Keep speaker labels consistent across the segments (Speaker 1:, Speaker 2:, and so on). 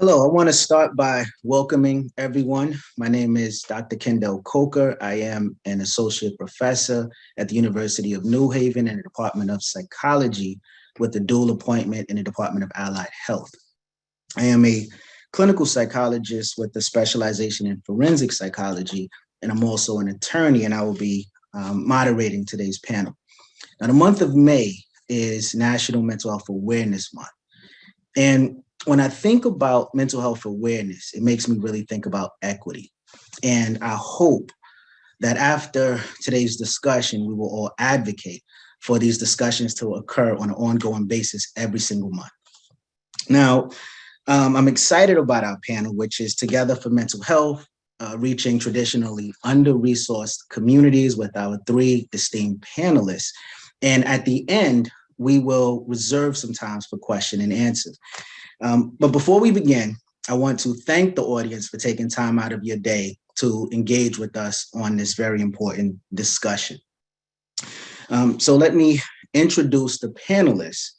Speaker 1: Hello, I want to start by welcoming everyone. My name is Dr. Kendall Coker. I am an associate professor at the University of New Haven in the Department of Psychology with a dual appointment in the Department of Allied Health. I am a clinical psychologist with a specialization in forensic psychology, and I'm also an attorney, and I will be moderating today's panel. Now, the month of May is National Mental Health Awareness Month. And when I think about mental health awareness, it makes me really think about equity. And I hope that after today's discussion, we will all advocate for these discussions to occur on an ongoing basis every single month. Now, I'm excited about our panel, which is Together for Mental Health, reaching traditionally under-resourced communities with our three esteemed panelists. And at the end, we will reserve some time for question and answer. But before we begin, I want to thank the audience for taking time out of your day to engage with us on this very important discussion. So let me introduce the panelists.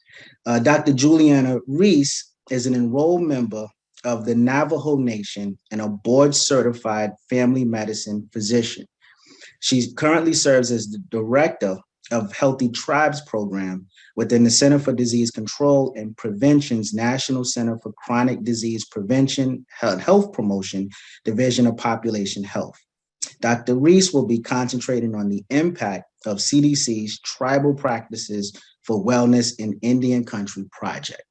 Speaker 1: Dr. Julianna Reese is an enrolled member of the Navajo Nation and a board-certified family medicine physician. She currently serves as the director of Healthy Tribes Program within the Center for Disease Control and Prevention's National Center for Chronic Disease Prevention Health Promotion Division of Population Health. Dr. Reese will be concentrating on the impact of CDC's Tribal Practices for Wellness in Indian Country project.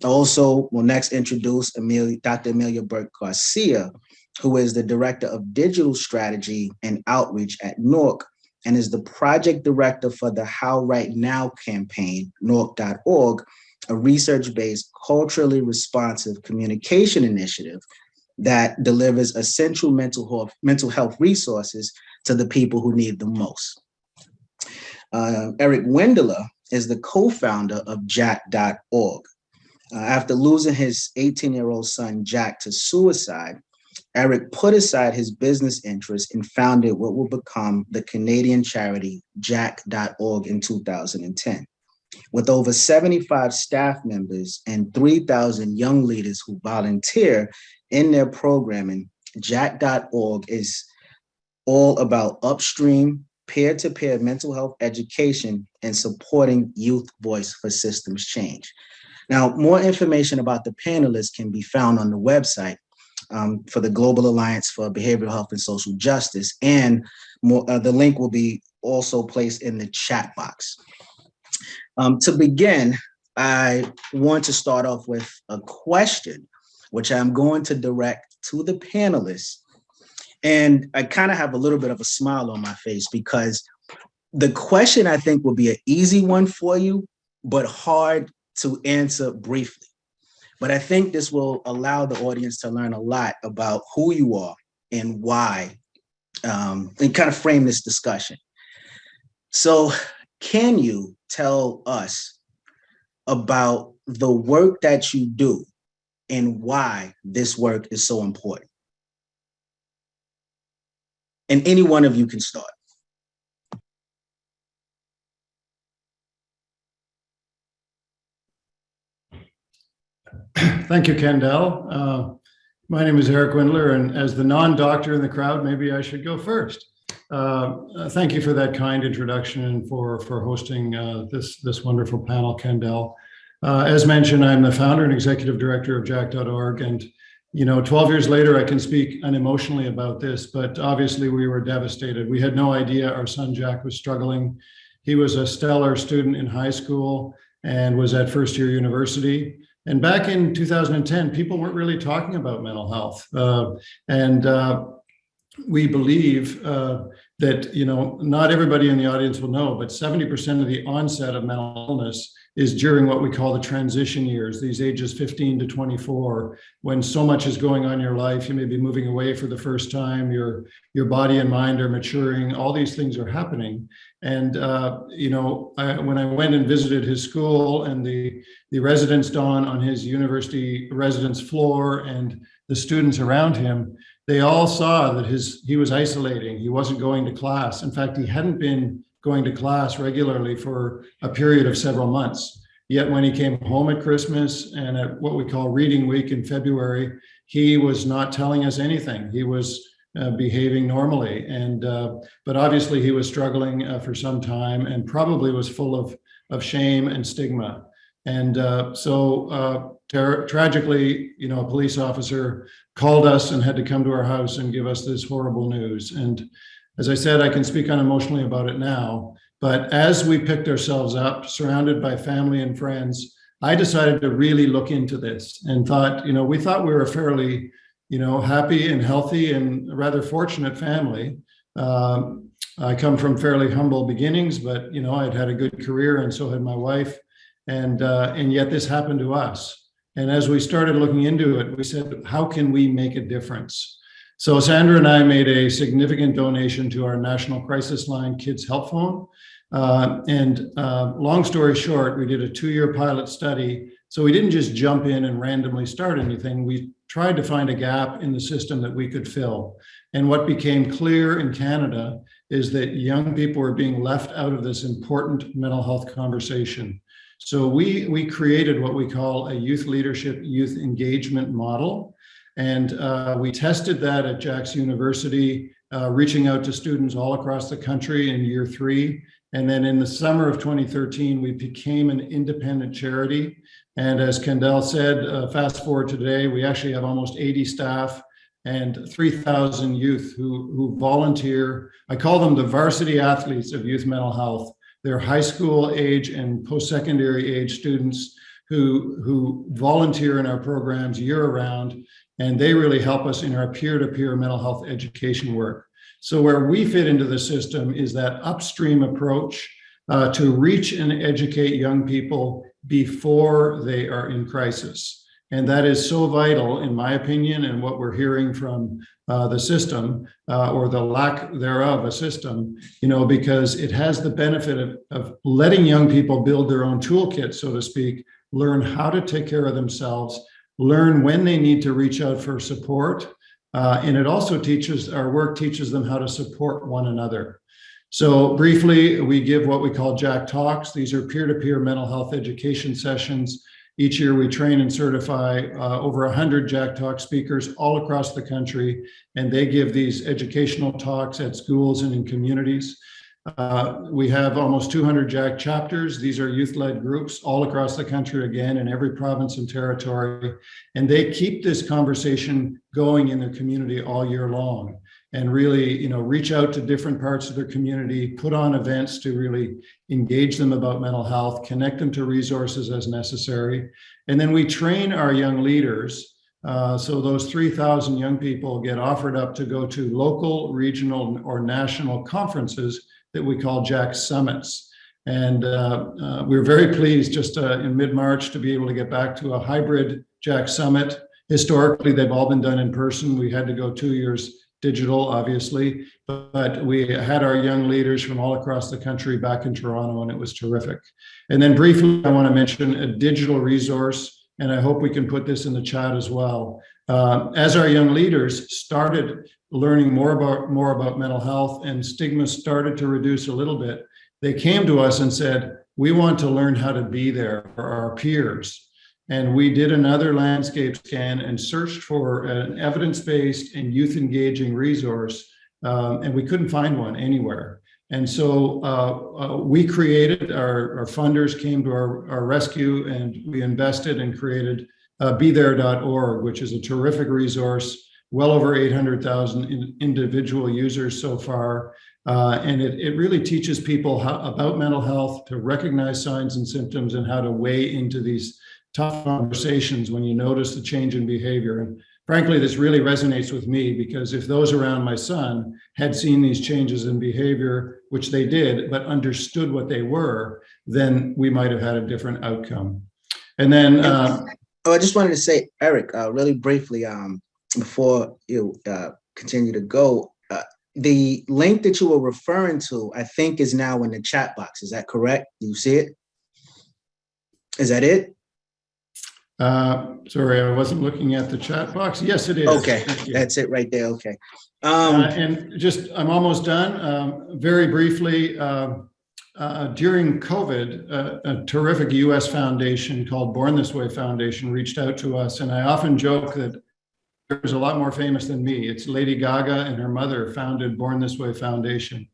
Speaker 1: Also, we'll next introduce Dr. Amelia Burke Garcia, who is the Director of Digital Strategy and Outreach at NORC, and is the project director for the How Right Now campaign, NORC.org, a research-based, culturally responsive communication initiative that delivers essential mental health resources to the people who need them most. Eric Windler is the co-founder of Jack.org. After losing his 18-year-old son, Jack, to suicide, Eric put aside his business interests and founded what will become the Canadian charity Jack.org in 2010. With over 75 staff members and 3,000 young leaders who volunteer in their programming, Jack.org is all about upstream, peer-to-peer mental health education and supporting youth voice for systems change. Now, more information about the panelists can be found on the website for the Global Alliance for Behavioral Health and Social Justice, and the link will be also placed in the chat box. To begin, I want to start off with a question, which I'm going to direct to the panelists. And I kind of have a little bit of a smile on my face because the question I think will be an easy one for you, but hard to answer briefly. But I think this will allow the audience to learn a lot about who you are and why, and kind of frame this discussion. So can you tell us about the work that you do and why this work is so important? And any one of you can start.
Speaker 2: Thank you, Kendall. My name is Eric Windler, and as the non-doctor in the crowd, maybe I should go first. Thank you for that kind introduction and for hosting this wonderful panel, Kendall. As mentioned, I'm the founder and executive director of Jack.org, and 12 years later, I can speak unemotionally about this, but obviously we were devastated. We had no idea our son Jack was struggling. He was a stellar student in high school and was at first year university. And back in 2010, people weren't really talking about mental health. We believe that, not everybody in the audience will know, but 70% of the onset of mental illness is during what we call the transition years, these ages 15 to 24, when so much is going on in your life. You may be moving away for the first time, your body and mind are maturing, all these things are happening. And, when I went and visited his school and the residence dawn on his university residence floor and the students around him, they all saw that he was isolating. He wasn't going to class. In fact, he hadn't been going to class regularly for a period of several months. Yet when he came home at Christmas and at what we call Reading Week in February, he was not telling us anything. He was behaving normally, but obviously he was struggling for some time and probably was full of shame and stigma. And tragically, a police officer called us and had to come to our house and give us this horrible news. And as I said, I can speak unemotionally about it now. But as we picked ourselves up, surrounded by family and friends, I decided to really look into this and thought, we thought we were a fairly, happy and healthy and rather fortunate family. I come from fairly humble beginnings, but, I'd had a good career and so had my wife. And yet this happened to us. And as we started looking into it, we said, how can we make a difference? So Sandra and I made a significant donation to our National Crisis Line Kids Help Phone. Long story short, we did a 2-year pilot study. So we didn't just jump in and randomly start anything. We tried to find a gap in the system that we could fill. And what became clear in Canada is that young people were being left out of this important mental health conversation. So we created what we call a youth leadership, youth engagement model. And we tested that at Jack's University, reaching out to students all across the country in year 3. And then in the summer of 2013, we became an independent charity. And as Kendall said, fast forward to today, we actually have almost 80 staff and 3,000 youth who volunteer. I call them the varsity athletes of youth mental health. They're high school age and post-secondary age students who volunteer in our programs year round, and they really help us in our peer-to-peer mental health education work. So where we fit into the system is that upstream approach to reach and educate young people before they are in crisis. And that is so vital, in my opinion, and what we're hearing from the system or the lack thereof a system, because it has the benefit of letting young people build their own toolkit, so to speak, learn how to take care of themselves, learn when they need to reach out for support. And it also our work teaches them how to support one another. So briefly, we give what we call Jack Talks. These are peer-to-peer mental health education sessions. Each year we train and certify over 100 Jack Talk speakers all across the country, and they give these educational talks at schools and in communities. We have almost 200 Jack chapters. These are youth-led groups all across the country, again, in every province and territory. And they keep this conversation going in their community all year long and really, reach out to different parts of their community, put on events to really engage them about mental health, connect them to resources as necessary. And then we train our young leaders. So those 3,000 young people get offered up to go to local, regional, or national conferences that we call Jack Summits. And we're very pleased just in mid-March to be able to get back to a hybrid Jack Summit. Historically, they've all been done in person. We had to go 2 years digital, obviously, but we had our young leaders from all across the country back in Toronto, and it was terrific. And then briefly, I want to mention a digital resource, and I hope we can put this in the chat as well. As our young leaders started learning more about mental health and stigma started to reduce a little bit, they came to us and said, we want to learn how to be there for our peers. And we did another landscape scan and searched for an evidence-based and youth-engaging resource, and we couldn't find one anywhere. And so we created, our funders came to our rescue, and we invested and created BeThere.org, which is a terrific resource, well over 800,000 individual users so far. And it really teaches people about mental health, to recognize signs and symptoms, and how to weigh into these tough conversations when you notice the change in behavior. And frankly, this really resonates with me, because if those around my son had seen these changes in behavior, which they did, but understood what they were, then we might have had a different outcome. And then
Speaker 1: I just wanted to say, Eric, really briefly, before you continue to go, the link that you were referring to, I think, is now in the chat box. Is that correct? Do you see it? Is that it?
Speaker 2: Sorry, I wasn't looking at the chat box. Yes, it is.
Speaker 1: Okay, that's it right there. Okay.
Speaker 2: And I'm almost done. Very briefly, during COVID, a terrific US foundation called Born This Way Foundation reached out to us. And I often joke that there's a lot more famous than me. It's Lady Gaga and her mother founded Born This Way Foundation.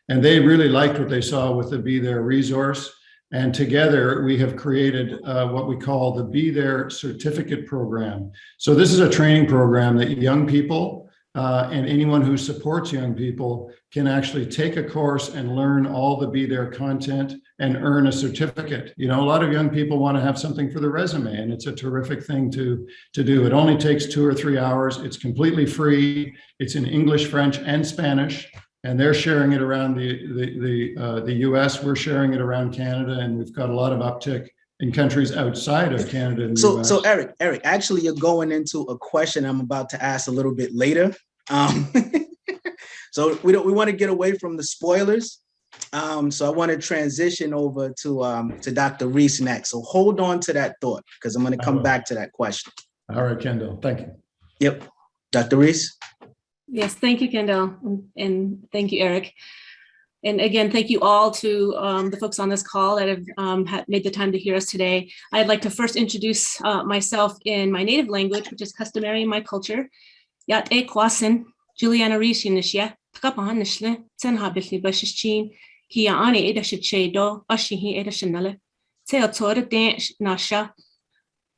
Speaker 2: And they really liked what they saw with the Be There resource. And together we have created what we call the Be There Certificate Program. So this is a training program that young people and anyone who supports young people can actually take a course and learn all the Be There content and earn a certificate. You know, a lot of young people want to have something for the resume, and it's a terrific thing to do. It only takes 2 or 3 hours. It's completely free. It's in English, French, and Spanish, and they're sharing it around the US. We're sharing it around Canada, and we've got a lot of uptick in countries outside of Canada and the US.
Speaker 1: So Eric, actually, you're going into a question I'm about to ask a little bit later. So we want to get away from the spoilers. So I want to transition over to Dr. Reese next. So hold on to that thought, because I'm going to come back to that question.
Speaker 2: All right, Kendall. Thank you.
Speaker 1: Yep. Dr. Reese.
Speaker 3: Yes, thank you, Kendall, and thank you, Eric. And again, thank you all to the folks on this call that have made the time to hear us today. I'd like to first introduce myself in my native language, which is customary in my culture. Yat e kwasin, Julianna Reese nishya, tkapan nishle, senhabili bashichin, hiya ani edashiche do, ashihi edashinale, teotore den nasha,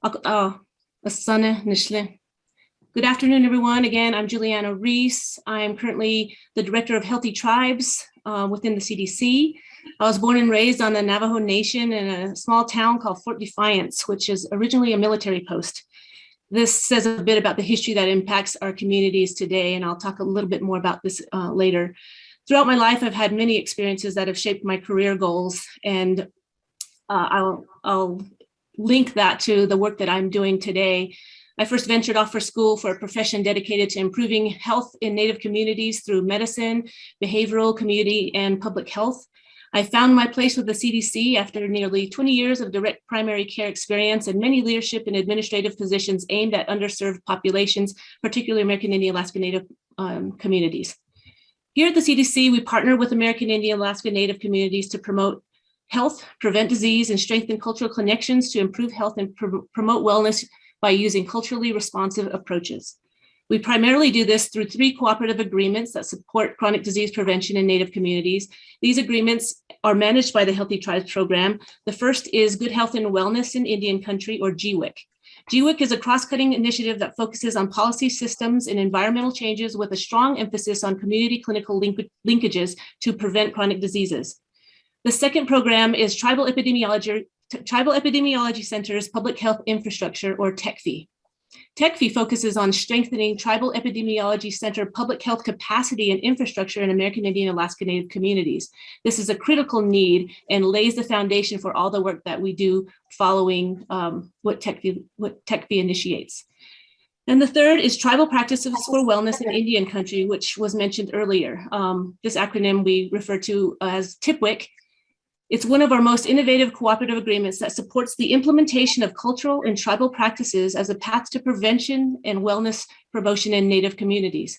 Speaker 3: asane nishle. Good afternoon, everyone. Again, I'm Julianna Reese. I'm currently the Director of Healthy Tribes within the CDC. I was born and raised on the Navajo Nation in a small town called Fort Defiance, which is originally a military post. This says a bit about the history that impacts our communities today, and I'll talk a little bit more about this later. Throughout my life, I've had many experiences that have shaped my career goals, and I'll link that to the work that I'm doing today. I first ventured off for school for a profession dedicated to improving health in Native communities through medicine, behavioral, community, and public health. I found my place with the CDC after nearly 20 years of direct primary care experience and many leadership and administrative positions aimed at underserved populations, particularly American Indian Alaska Native communities. Here at the CDC, we partner with American Indian Alaska Native communities to promote health, prevent disease, and strengthen cultural connections to improve health and promote wellness by using culturally responsive approaches. We primarily do this through 3 cooperative agreements that support chronic disease prevention in Native communities. These agreements are managed by the Healthy Tribes program. The first is Good Health and Wellness in Indian Country, or GWIC. GWIC is a cross-cutting initiative that focuses on policy systems and environmental changes with a strong emphasis on community clinical linkages to prevent chronic diseases. The second program is Tribal Epidemiology Center's Public Health Infrastructure, or TECFI. TECFI focuses on strengthening Tribal Epidemiology Center public health capacity and infrastructure in American Indian Alaska Native communities. This is a critical need and lays the foundation for all the work that we do following what TECFI initiates. And the third is Tribal Practices for Wellness in Indian Country, which was mentioned earlier. This acronym we refer to as TIPWIC. It's one of our most innovative cooperative agreements that supports the implementation of cultural and tribal practices as a path to prevention and wellness promotion in Native communities.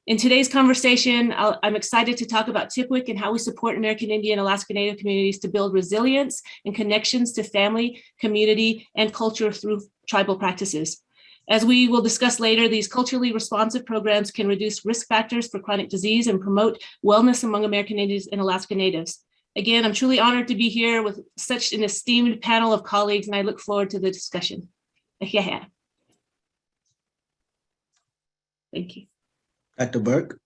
Speaker 3: In today's conversation, I'm excited to talk about TIPWIC and how we support American Indian Alaska Native communities to build resilience and connections to family, community, and culture through tribal practices. As we will discuss later, these culturally responsive programs can reduce risk factors for chronic disease and promote wellness among American Indians and Alaska Natives. Again, I'm truly honored to be here with such an esteemed panel of colleagues, and I look forward to the discussion. Thank you.
Speaker 1: Dr. Burke.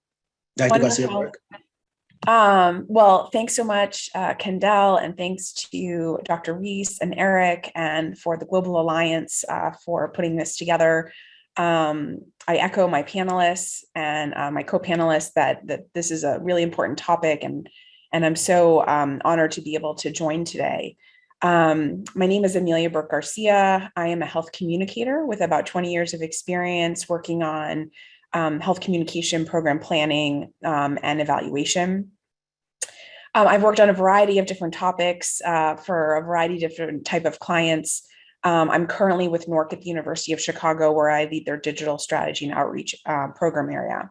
Speaker 1: Dr. Garcia Burke.
Speaker 4: Well, thanks so much, Kendall, and thanks to Dr. Reese and Eric and for the Global Alliance for putting this together. I echo my panelists and my co-panelists that this is a really important topic, and I'm so honored to be able to join today. My name is Amelia Burke Garcia. I am a health communicator with about 20 years of experience working on health communication, program planning, and evaluation. I've worked on a variety of different topics for a variety of different type of clients. I'm currently with NORC at the University of Chicago, where I lead their digital strategy and outreach program area.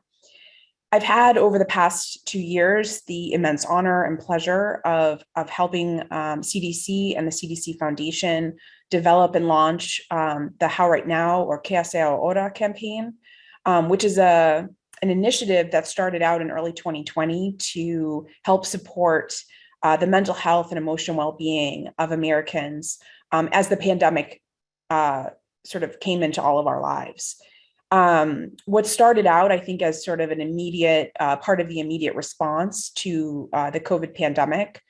Speaker 4: I've had over the past 2 years the immense honor and pleasure of helping CDC and the CDC Foundation develop and launch the How Right Now, or Que Hace Ahora campaign, which is an initiative that started out in early 2020 to help support the mental health and emotional well-being of Americans as the pandemic sort of came into all of our lives. What started out, I think, as sort of an immediate part of the immediate response to the COVID pandemic,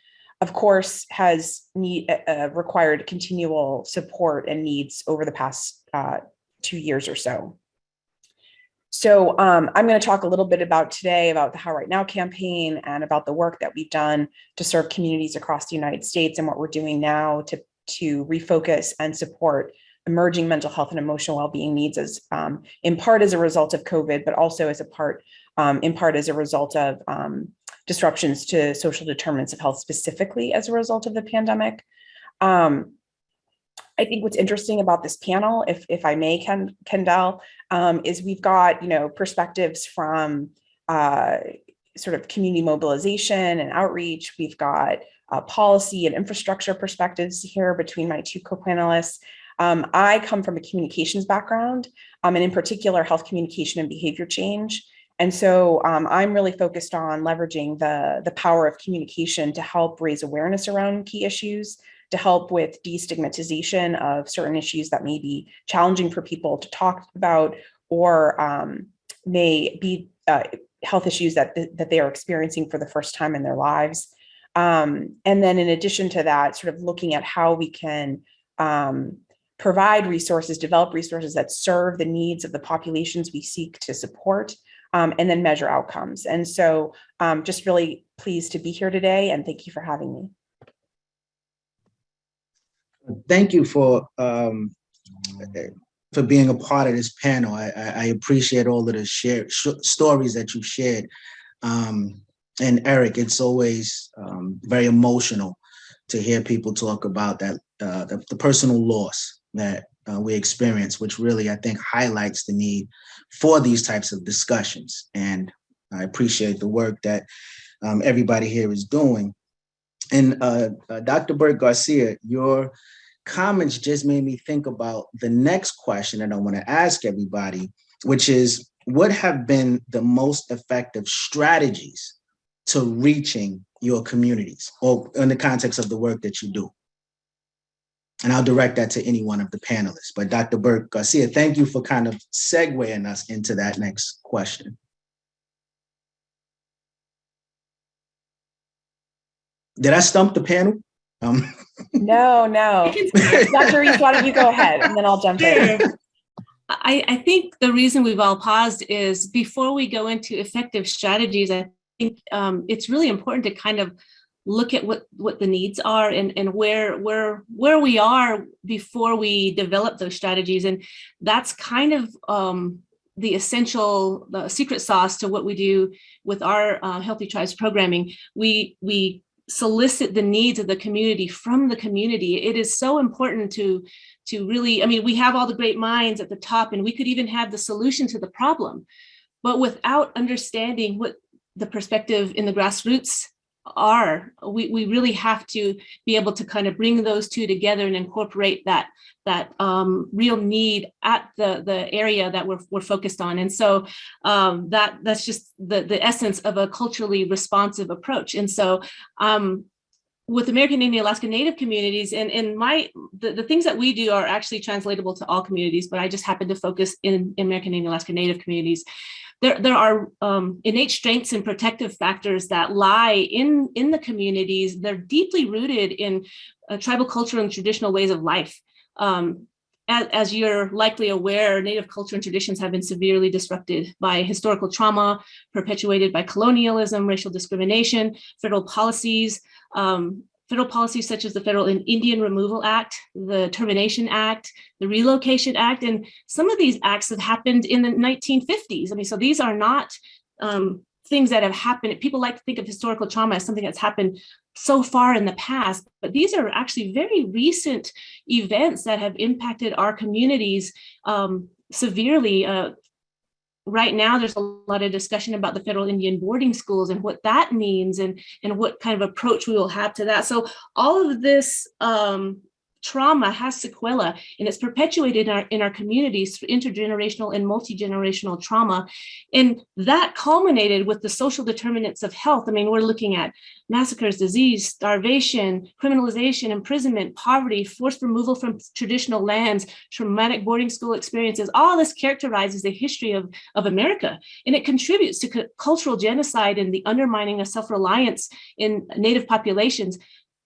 Speaker 4: of course, has required continual support and needs over the past 2 years or so. So I'm going to talk a little bit today about the How Right Now campaign and about the work that we've done to serve communities across the United States and what we're doing now to refocus and support emerging mental health and emotional well-being needs, as in part as a result of COVID, but also in part as a result of disruptions to social determinants of health, specifically as a result of the pandemic. I think what's interesting about this panel, if I may, Kendall, is we've got perspectives from sort of community mobilization and outreach. We've got policy and infrastructure perspectives here between my two co-panelists. I come from a communications background, and in particular, health communication and behavior change. And so I'm really focused on leveraging the power of communication to help raise awareness around key issues, to help with destigmatization of certain issues that may be challenging for people to talk about, or may be health issues that they are experiencing for the first time in their lives. And then in addition to that, sort of looking at how we can provide resources, develop resources that serve the needs of the populations we seek to support, and then measure outcomes. And so just really pleased to be here today, and thank you for having me.
Speaker 1: Thank you for being a part of this panel. I appreciate all of the stories that you've shared. And Eric, it's always very emotional to hear people talk about that the personal loss that we experience, which really, I think, highlights the need for these types of discussions. And I appreciate the work that everybody here is doing. And Dr. Burke Garcia, your comments just made me think about the next question that I want to ask everybody, which is, what have been the most effective strategies to reaching your communities, or in the context of the work that you do? And I'll direct that to any one of the panelists. But Dr. Burke Garcia, thank you for kind of segueing us into that next question. Did I stump the panel?
Speaker 4: No. Dr. Reese, why don't you go ahead, and then I'll jump in.
Speaker 3: I think the reason we've all paused is, before we go into effective strategies, I think it's really important to kind of look at what the needs are and where we are before we develop those strategies. And that's kind of the secret sauce to what we do with our Healthy Tribes programming. We solicit the needs of the community from the community. It is so important to really, I mean, we have all the great minds at the top, and we could even have the solution to the problem, but without understanding what the perspective in the grassroots are, we really have to be able to kind of bring those two together and incorporate that real need at the area that we're focused on. And so that's just the essence of a culturally responsive approach. And so with American Indian Alaska Native communities, and the things that we do are actually translatable to all communities, but I just happen to focus in American Indian Alaska Native communities. There are innate strengths and protective factors that lie in the communities. They're deeply rooted in tribal culture and traditional ways of life. As you're likely aware, Native culture and traditions have been severely disrupted by historical trauma, perpetuated by colonialism, racial discrimination, federal policies such as the Federal Indian Removal Act, the Termination Act, the Relocation Act, and some of these acts have happened in the 1950s. I mean, so these are not things that have happened. People like to think of historical trauma as something that's happened so far in the past, but these are actually very recent events that have impacted our communities severely. right now there's a lot of discussion about the federal Indian boarding schools and what that means and what kind of approach we will have to that. So all of this trauma has sequela, and it's perpetuated in our communities through intergenerational and multi-generational trauma. And that culminated with the social determinants of health. I mean, we're looking at massacres, disease, starvation, criminalization, imprisonment, poverty, forced removal from traditional lands, traumatic boarding school experiences. All this characterizes the history of America, and it contributes to cultural genocide and the undermining of self-reliance in Native populations.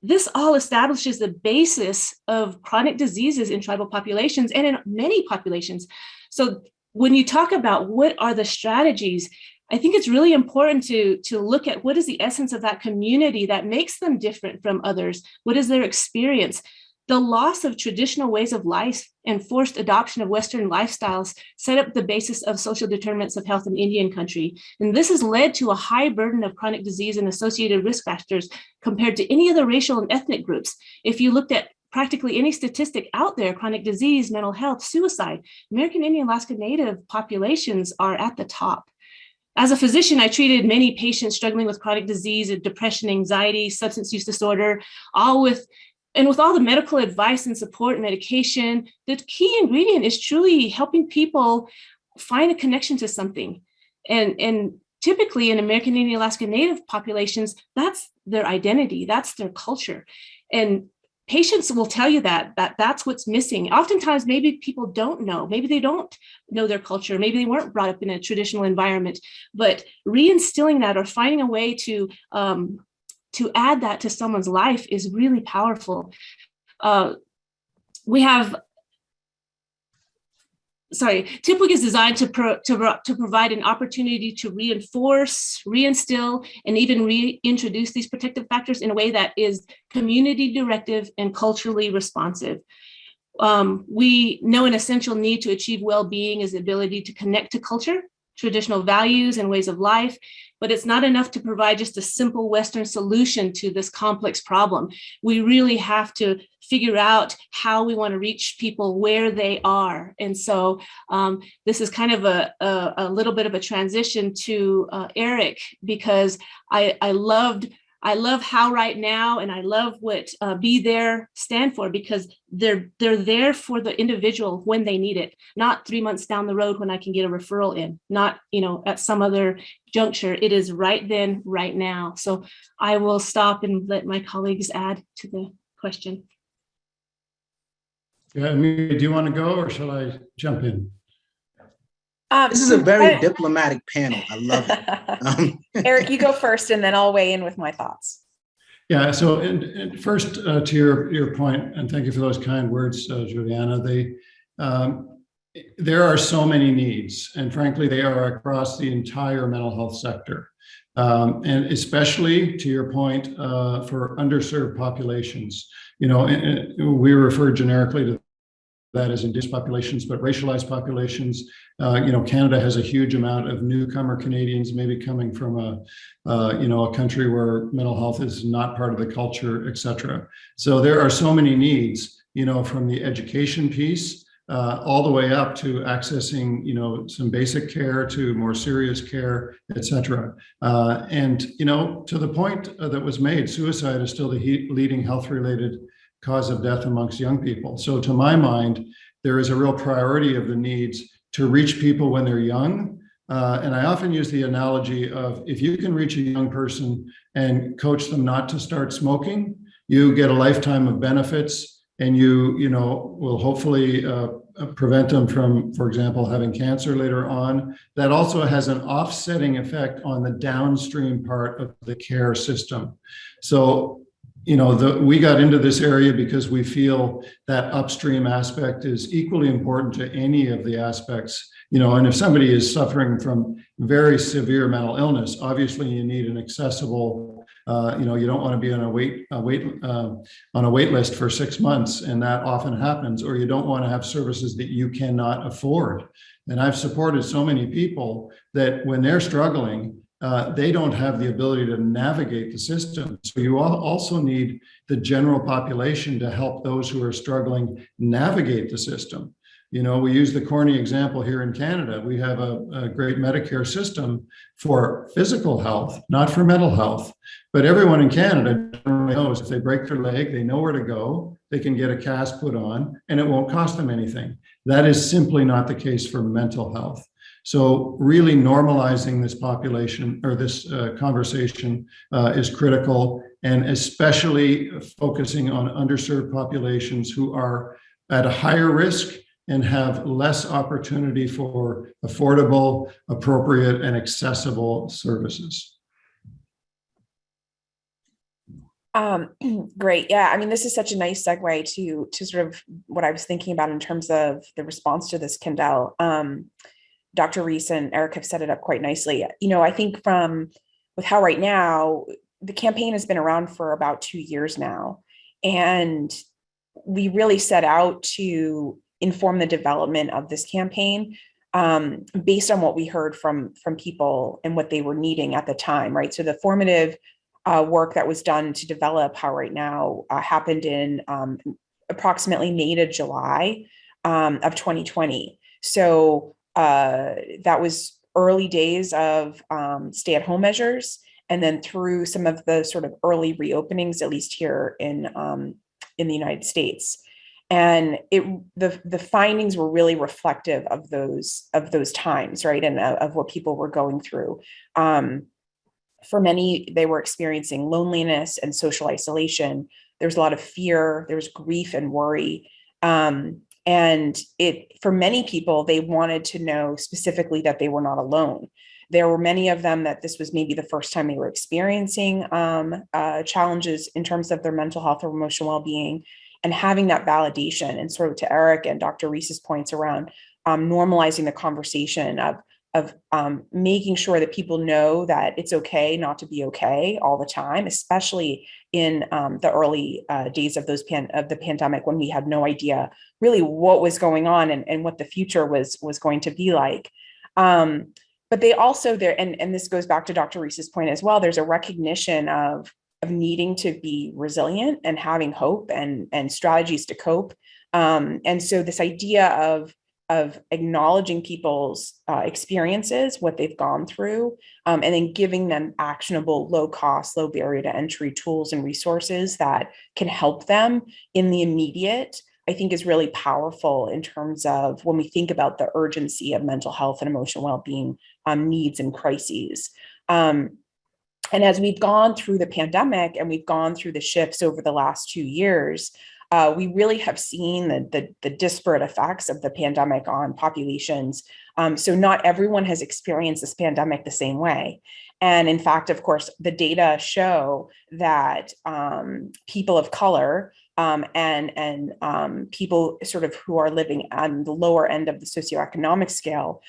Speaker 3: This all establishes the basis of chronic diseases in tribal populations and in many populations. So when you talk about what are the strategies, I think it's really important to look at what is the essence of that community that makes them different from others. What is their experience? The loss of traditional ways of life and forced adoption of Western lifestyles set up the basis of social determinants of health in Indian country. And this has led to a high burden of chronic disease and associated risk factors compared to any other racial and ethnic groups. If you looked at practically any statistic out there, chronic disease, mental health, suicide, American Indian Alaska Native populations are at the top. As a physician, I treated many patients struggling with chronic disease, depression, anxiety, substance use disorder, with all the medical advice and support and medication. The key ingredient is truly helping people find a connection to something. And typically in American Indian Alaska Native populations, that's their identity, that's their culture. And patients will tell you that's what's missing. Oftentimes, maybe people don't know. Maybe they don't know their culture. Maybe they weren't brought up in a traditional environment. But reinstilling that or finding a way to add that to someone's life is really powerful. TIPWIC is designed to provide an opportunity to reinforce, reinstill, and even reintroduce these protective factors in a way that is community directive and culturally responsive. We know an essential need to achieve well-being is the ability to connect to culture, traditional values, and ways of life, but it's not enough to provide just a simple Western solution to this complex problem. We really have to figure out how we want to reach people where they are. And so this is kind of a little bit of a transition to Eric, because I love how right now, and I love what Be There stand for, because they're there for the individual when they need it, not 3 months down the road when I can get a referral in, not at some other juncture. It is right then, right now. So I will stop and let my colleagues add to the question.
Speaker 2: Yeah, Amelia, do you want to go or shall I jump in?
Speaker 1: This is a very diplomatic panel. I love it.
Speaker 4: Eric, you go first, and then I'll weigh in with my thoughts.
Speaker 2: Yeah. So, and first, to your point, and thank you for those kind words, Julianna. There are so many needs, and frankly, they are across the entire mental health sector, and especially to your point for underserved populations. We refer generically to that as Indigenous populations, but racialized populations. Canada has a huge amount of newcomer Canadians, maybe coming from a country where mental health is not part of the culture, et cetera. So there are so many needs, from the education piece all the way up to accessing, some basic care to more serious care, et cetera. And to the point that was made, suicide is still the leading health-related cause of death amongst young people. So to my mind, there is a real priority of the needs to reach people when they're young. And I often use the analogy of, if you can reach a young person and coach them not to start smoking, you get a lifetime of benefits, and you will hopefully prevent them from, for example, having cancer later on. That also has an offsetting effect on the downstream part of the care system. So we got into this area because we feel that upstream aspect is equally important to any of the aspects, and if somebody is suffering from very severe mental illness, obviously you need an accessible, you don't want to be on a wait list for 6 months, and that often happens, or you don't want to have services that you cannot afford. And I've supported so many people that when they're struggling, they don't have the ability to navigate the system. So you also need the general population to help those who are struggling navigate the system. We use the corny example here in Canada. We have a great Medicare system for physical health, not for mental health. But everyone in Canada knows if they break their leg, they know where to go, they can get a cast put on, and it won't cost them anything. That is simply not the case for mental health. So really normalizing this population or this conversation is critical, and especially focusing on underserved populations who are at a higher risk and have less opportunity for affordable, appropriate, and accessible services.
Speaker 4: Great. Yeah. I mean, this is such a nice segue to sort of what I was thinking about in terms of the response to this, Kendall. Dr. Reese and Eric have set it up quite nicely. I think with how right now, the campaign has been around for about 2 years now, and we really set out to inform the development of this campaign based on what we heard from people and what they were needing at the time, right? So the formative work that was done to develop How Right Now happened in approximately May to July of 2020. So that was early days of stay-at-home measures, and then through some of the sort of early reopenings, at least here in the United States. And the findings were really reflective of those times, right, and of what people were going through. For many, they were experiencing loneliness and social isolation. There's a lot of fear. There's grief and worry. And for many people, they wanted to know specifically that they were not alone. There were many of them that this was maybe the first time they were experiencing challenges in terms of their mental health or emotional well-being, and having that validation. And sort of to Eric and Dr. Reese's points around normalizing the conversation of making sure that people know that it's okay not to be okay all the time, especially in the early days of the pandemic, when we had no idea really what was going on and what the future was going to be like. But they also and this goes back to Dr. Reese's point as well, there's a recognition of needing to be resilient and having hope and strategies to cope. And so this idea of acknowledging people's experiences, what they've gone through, and then giving them actionable, low cost, low barrier to entry tools and resources that can help them in the immediate, I think is really powerful in terms of when we think about the urgency of mental health and emotional well-being needs and crises. And as we've gone through the pandemic and we've gone through the shifts over the last 2 years, we really have seen the disparate effects of the pandemic on populations. So not everyone has experienced this pandemic the same way. And in fact, of course, the data show that people of color and people sort of who are living on the lower end of the socioeconomic scale,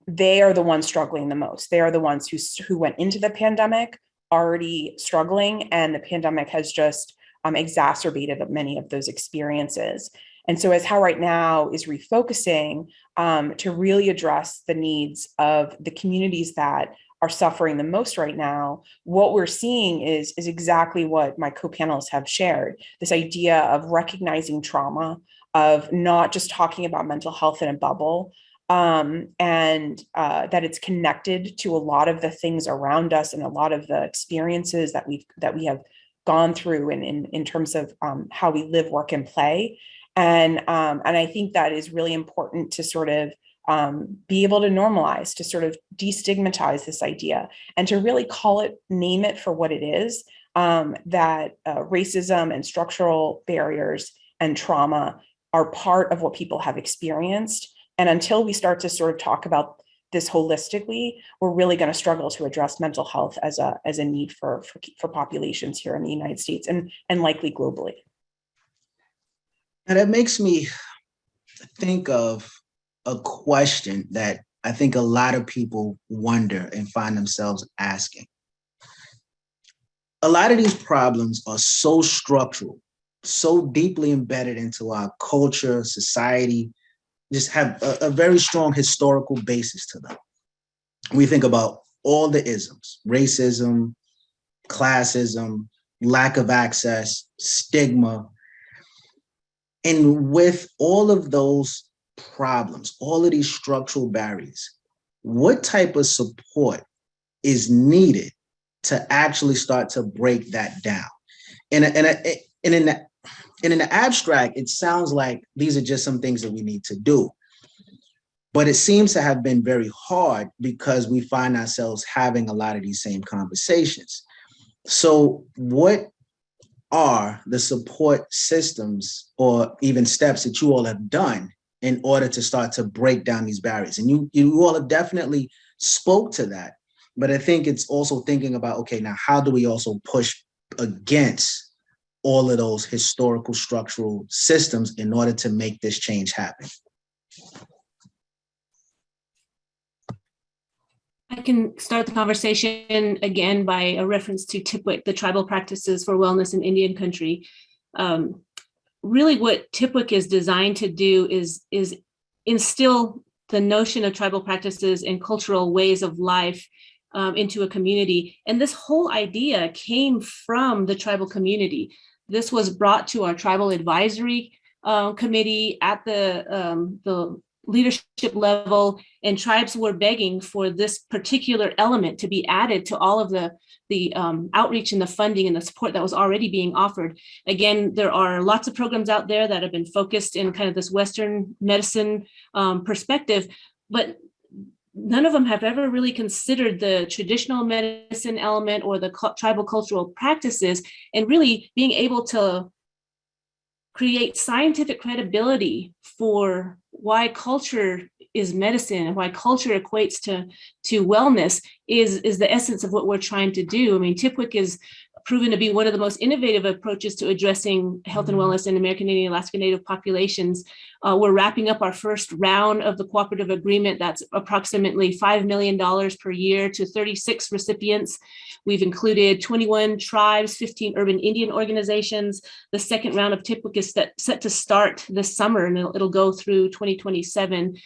Speaker 4: they are the ones struggling the most. They are the ones who went into the pandemic already struggling, and the pandemic has just exacerbated many of those experiences. And so as How Right Now is refocusing to really address the needs of the communities that are suffering the most right now, what we're seeing is exactly what my co-panelists have shared, this idea of recognizing trauma, of not just talking about mental health in a bubble, and that it's connected to a lot of the things around us and a lot of the experiences that we have gone through in terms of how we live, work, and play. And I think that is really important to sort of be able to normalize, to sort of destigmatize this idea and to really call it, name it for what it is, that racism and structural barriers and trauma are part of what people have experienced. And until we start to sort of talk about this holistically, we're really going to struggle to address mental health as a need for populations here in the United States and likely globally.
Speaker 1: And that makes me think of a question that I think a lot of people wonder and find themselves asking. A lot of these problems are so structural, so deeply embedded into our culture, society, just have a very strong historical basis to them. We think about all the isms: racism, classism, lack of access, stigma. And with all of those problems, all of these structural barriers, what type of support is needed to actually start to break that down? And in the abstract, it sounds like these are just some things that we need to do. But it seems to have been very hard because we find ourselves having a lot of these same conversations. So what are the support systems or even steps that you all have done in order to start to break down these barriers? And you all have definitely spoke to that, but I think it's also thinking about, okay, now how do we also push against all of those historical structural systems in order to make this change happen?
Speaker 3: I can start the conversation again by a reference to TIPWIC, the Tribal Practices for Wellness in Indian Country. Really what TIPWIC is designed to do is instill the notion of tribal practices and cultural ways of life into a community. And this whole idea came from the tribal community. This was brought to our tribal advisory committee at the leadership level, and tribes were begging for this particular element to be added to all of the outreach and the funding and the support that was already being offered. Again, there are lots of programs out there that have been focused in kind of this Western medicine perspective, but none of them have ever really considered the traditional medicine element or the tribal cultural practices, and really being able to create scientific credibility for why culture is medicine and why culture equates to wellness is the essence of what we're trying to do. I mean, TIPWIC is proven to be one of the most innovative approaches to addressing health and wellness in American Indian and Alaska Native populations. We're wrapping up our first round of the cooperative agreement. That's approximately $5 million per year to 36 recipients. We've included 21 tribes, 15 urban Indian organizations. The second round of TIPWIC is set to start this summer, and it'll go through 2027.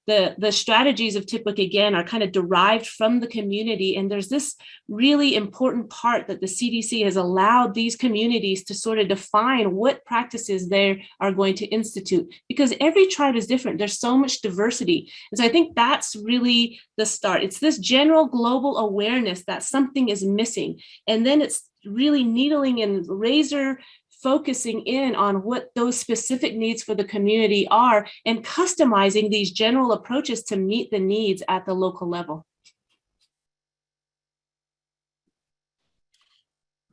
Speaker 3: The strategies of TIPWIC, again, are kind of derived from the community. And there's this really important part that the CDC has allowed these communities to sort of define what practices they are going to institute, because every tribe is different. There's so much diversity. And so I think that's really the start. It's this general global awareness that something is missing. And then it's really needling and razor focusing in on what those specific needs for the community are and customizing these general approaches to meet the needs at the local level.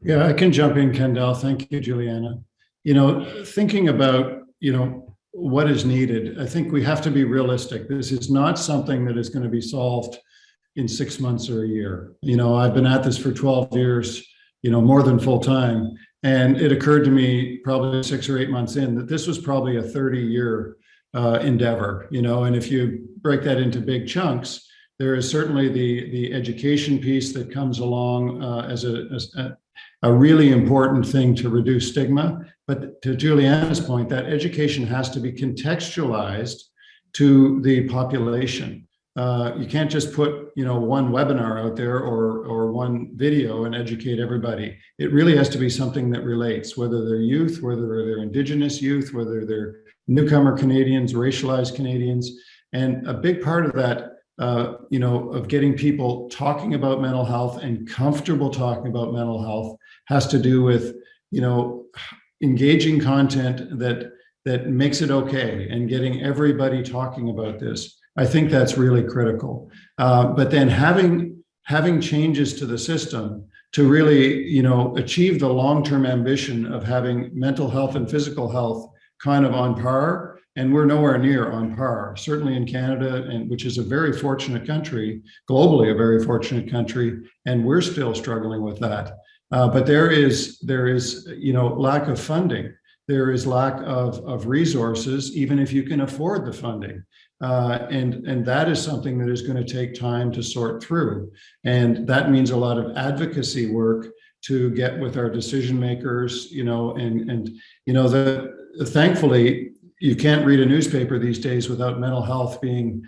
Speaker 2: Yeah, I can jump in, Kendall. Thank you, Julianna. Thinking about, what is needed, I think we have to be realistic. This is not something that is going to be solved in 6 months or a year. I've been at this for 12 years, more than full time. And it occurred to me probably 6 or 8 months in that this was probably a 30-year endeavor, and if you break that into big chunks, there is certainly the education piece that comes along as a really important thing to reduce stigma. But to Julianna's point, that education has to be contextualized to the population. You can't just put, one webinar out there or one video and educate everybody. It really has to be something that relates, whether they're youth, whether they're Indigenous youth, whether they're newcomer Canadians, racialized Canadians. And a big part of that, of getting people talking about mental health and comfortable talking about mental health has to do with, engaging content that makes it okay and getting everybody talking about this. I think that's really critical. But then having changes to the system to really, achieve the long-term ambition of having mental health and physical health kind of on par, and we're nowhere near on par. Certainly in Canada, and which is a very fortunate country, globally a very fortunate country, and we're still struggling with that. But there is lack of funding. There is lack of resources, even if you can afford the funding. And that is something that is going to take time to sort through. And that means a lot of advocacy work to get with our decision makers, thankfully, you can't read a newspaper these days without mental health being,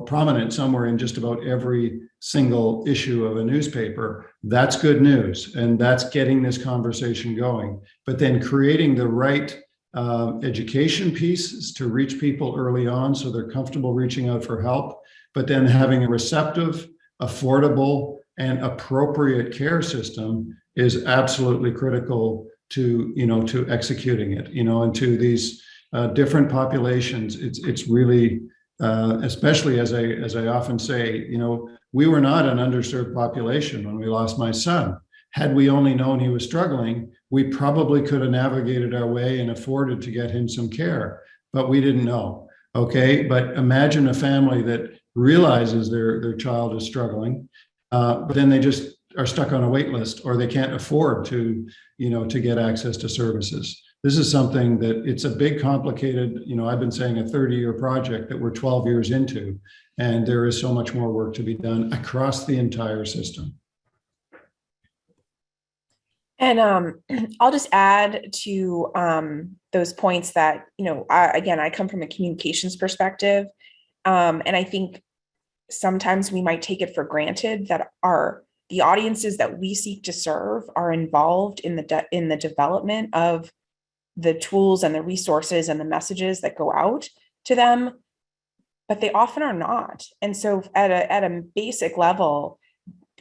Speaker 2: prominent somewhere in just about every single issue of a newspaper. That's good news. And that's getting this conversation going. But then creating the right education pieces to reach people early on so they're comfortable reaching out for help, but then having a receptive, affordable, and appropriate care system is absolutely critical to, to executing it, and to these different populations. It's really, especially as I often say, we were not an underserved population when we lost my son. Had we only known he was struggling, we probably could have navigated our way and afforded to get him some care, but we didn't know. Okay, but imagine a family that realizes their child is struggling, but then they just are stuck on a wait list, or they can't afford to get access to services. This is something that it's a big, complicated, I've been saying a 30-year project that we're 12 years into, and there is so much more work to be done across the entire system.
Speaker 4: And I'll just add to those points that, I come from a communications perspective. And I think sometimes we might take it for granted that the audiences that we seek to serve are involved in the development of the tools and the resources and the messages that go out to them, but they often are not. And so at a basic level,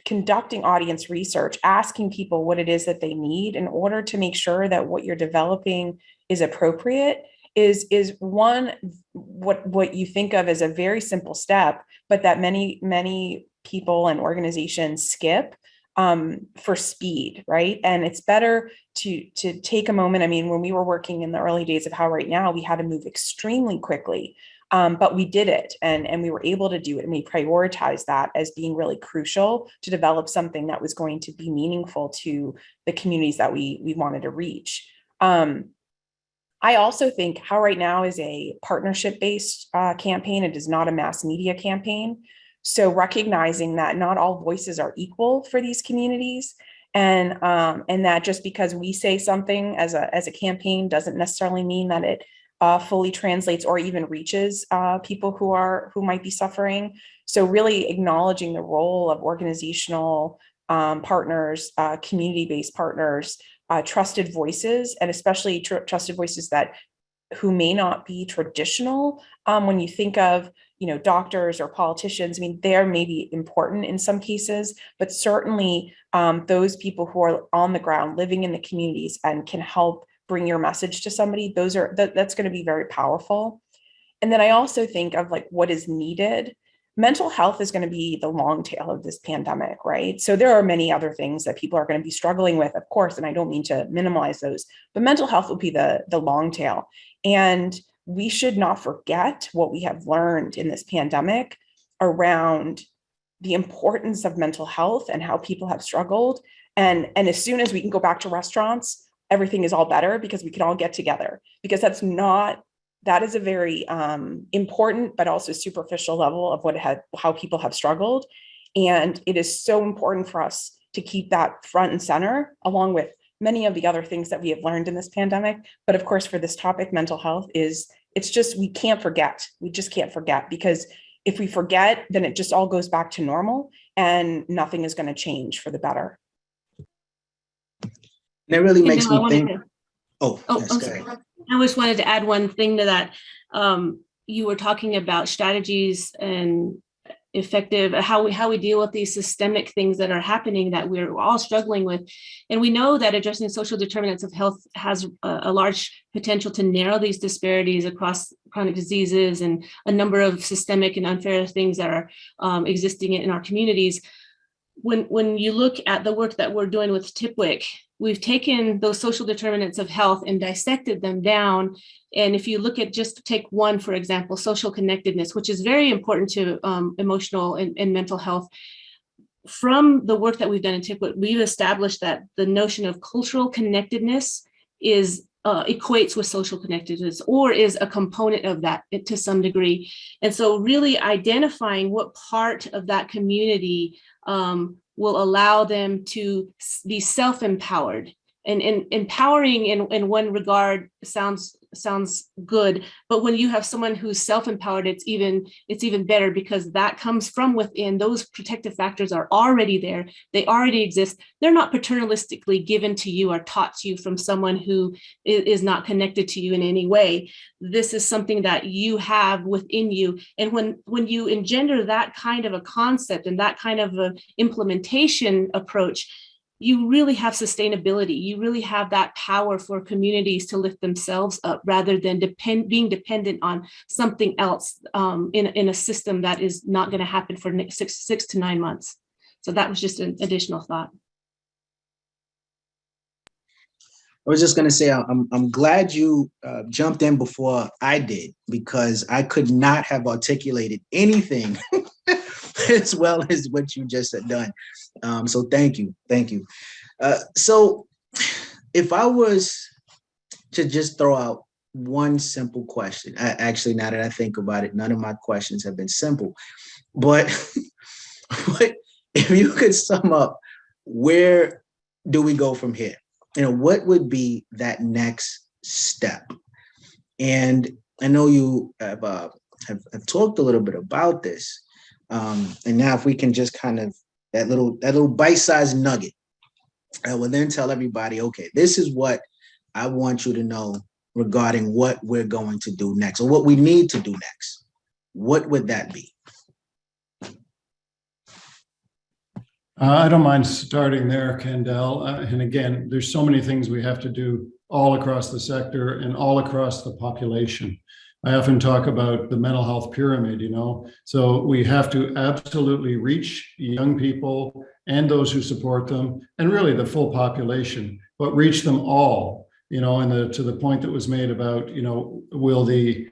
Speaker 4: conducting audience research, asking people what it is that they need in order to make sure that what you're developing is appropriate is one, what you think of as a very simple step, but that many people and organizations skip for speed, right? And it's better to take a moment. I mean, when we were working in the early days of How Right Now, we had to move extremely quickly, but we did it, and we were able to do it, and we prioritized that as being really crucial to develop something that was going to be meaningful to the communities that we wanted to reach. I also think How Right Now is a partnership-based campaign. It is not a mass media campaign. So recognizing that not all voices are equal for these communities, and that just because we say something as a campaign doesn't necessarily mean that it fully translates or even reaches people who might be suffering. So really acknowledging the role of organizational partners, community-based partners, trusted voices, and especially trusted voices who may not be traditional. When you think of doctors or politicians, I mean, they're maybe important in some cases, but certainly those people who are on the ground living in the communities and can help bring your message to somebody, that's going to be very powerful. And then I also think of what is needed. Mental health is going to be the long tail of this pandemic, right? So there are many other things that people are going to be struggling with, of course, and I don't mean to minimize those, but mental health will be the long tail. And we should not forget what we have learned in this pandemic around the importance of mental health and how people have struggled. And as soon as we can go back to restaurants, everything is all better because we can all get together, because that is a very important, but also superficial level of how people have struggled. And it is so important for us to keep that front and center, along with many of the other things that we have learned in this pandemic. But of course, for this topic, mental health we can't forget. We just can't forget, because if we forget, then it just all goes back to normal and nothing is going to change for the better.
Speaker 1: And it really makes me think. Yes,
Speaker 3: go ahead. I just wanted to add one thing to that. You were talking about strategies and effective, how we deal with these systemic things that are happening that we're all struggling with. And we know that addressing social determinants of health has a large potential to narrow these disparities across chronic diseases and a number of systemic and unfair things that are existing in our communities. When you look at the work that we're doing with TIPWIC, we've taken those social determinants of health and dissected them down. And if you look at, just take one, for example, social connectedness, which is very important to emotional and mental health. From the work that we've done in TIPWIC, we've established that the notion of cultural connectedness equates with social connectedness, or is a component of that to some degree. And so really identifying what part of that community will allow them to be self-empowered. And empowering in one regard sounds sounds good, but when you have someone who's self-empowered, it's even better, because that comes from within. Those protective factors are already there. They already exist. They're not paternalistically given to you or taught to you from someone who is not connected to you in any way. This is something that you have within you. And when you engender that kind of a concept and that kind of an implementation approach, you really have sustainability. You really have that power for communities to lift themselves up, rather than being dependent on something else in a system that is not going to happen for six to 9 months. So that was just an additional thought.
Speaker 1: I was just going to say, I'm glad you jumped in before I did, because I could not have articulated anything as well as what you just had done. So thank you. So if I was to just throw out one simple question, actually, now that I think about it, none of my questions have been simple, but if you could sum up, where do we go from here? What would be that next step? And I know you have talked a little bit about this. And now if we can just kind of, that little bite-sized nugget, I will then tell everybody, okay, this is what I want you to know regarding what we're going to do next, or what we need to do next. What would that be?
Speaker 2: I don't mind starting there, Kendall. And again, there's so many things we have to do all across the sector and all across the population. I often talk about the mental health pyramid, so we have to absolutely reach young people and those who support them, and really the full population, but reach them all, and to the point that was made about, will a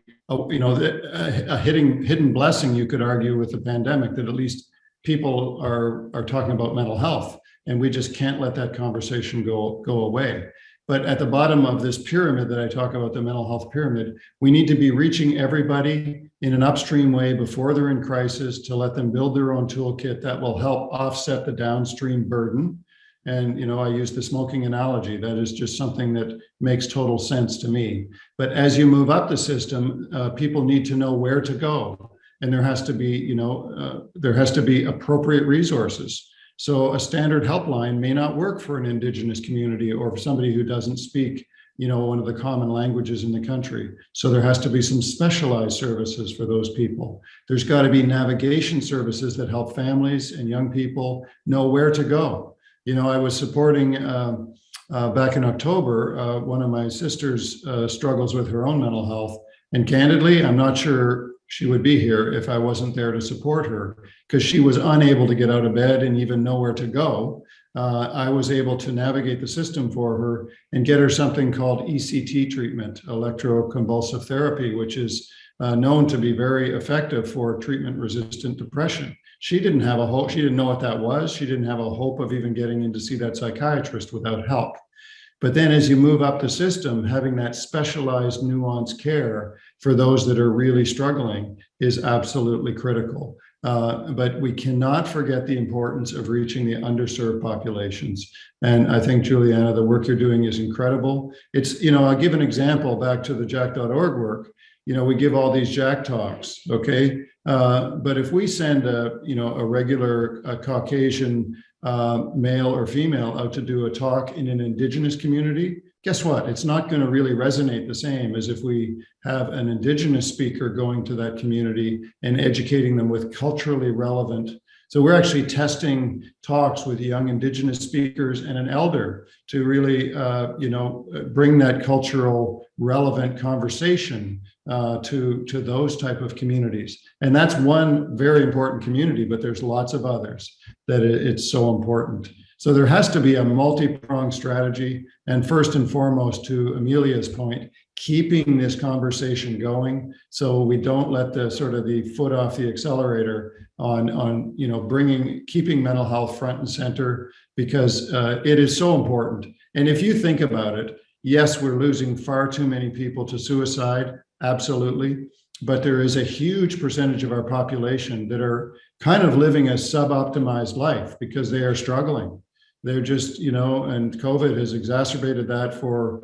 Speaker 2: hidden blessing, you could argue, with the pandemic, that at least people are talking about mental health, and we just can't let that conversation go away. But at the bottom of this pyramid that I talk about, the mental health pyramid, we need to be reaching everybody in an upstream way before they're in crisis, to let them build their own toolkit that will help offset the downstream burden. And, I use the smoking analogy. That is just something that makes total sense to me. But as you move up the system, people need to know where to go. And there has to be appropriate resources. So a standard helpline may not work for an Indigenous community, or for somebody who doesn't speak, one of the common languages in the country. So there has to be some specialized services for those people. There's got to be navigation services that help families and young people know where to go. I was supporting back in October, one of my sisters struggles with her own mental health. And candidly, I'm not sure she would be here if I wasn't there to support her, because she was unable to get out of bed and even know where to go. I was able to navigate the system for her and get her something called ECT treatment, electroconvulsive therapy, which is known to be very effective for treatment-resistant depression. She didn't have a hope. She didn't know what that was. She didn't have a hope of even getting in to see that psychiatrist without help. But then as you move up the system, having that specialized, nuanced care for those that are really struggling is absolutely critical. But we cannot forget the importance of reaching the underserved populations. And I think, Julianna, the work you're doing is incredible. It's, I'll give an example back to the jack.org work. We give all these Jack talks, okay? But if we send a regular Caucasian male or female out to do a talk in an Indigenous community, guess what? It's not going to really resonate the same as if we have an Indigenous speaker going to that community and educating them with culturally relevant. So we're actually testing talks with young Indigenous speakers and an elder to really, bring that cultural relevant conversation to those type of communities. And that's one very important community, but there's lots of others that it's so important. So there has to be a multi-pronged strategy. And first and foremost, to Amelia's point, keeping this conversation going so we don't let the foot off the accelerator on keeping mental health front and center, because it is so important. And if you think about it, yes, we're losing far too many people to suicide, absolutely. But there is a huge percentage of our population that are kind of living a sub-optimized life because they are struggling. They're just, and COVID has exacerbated that for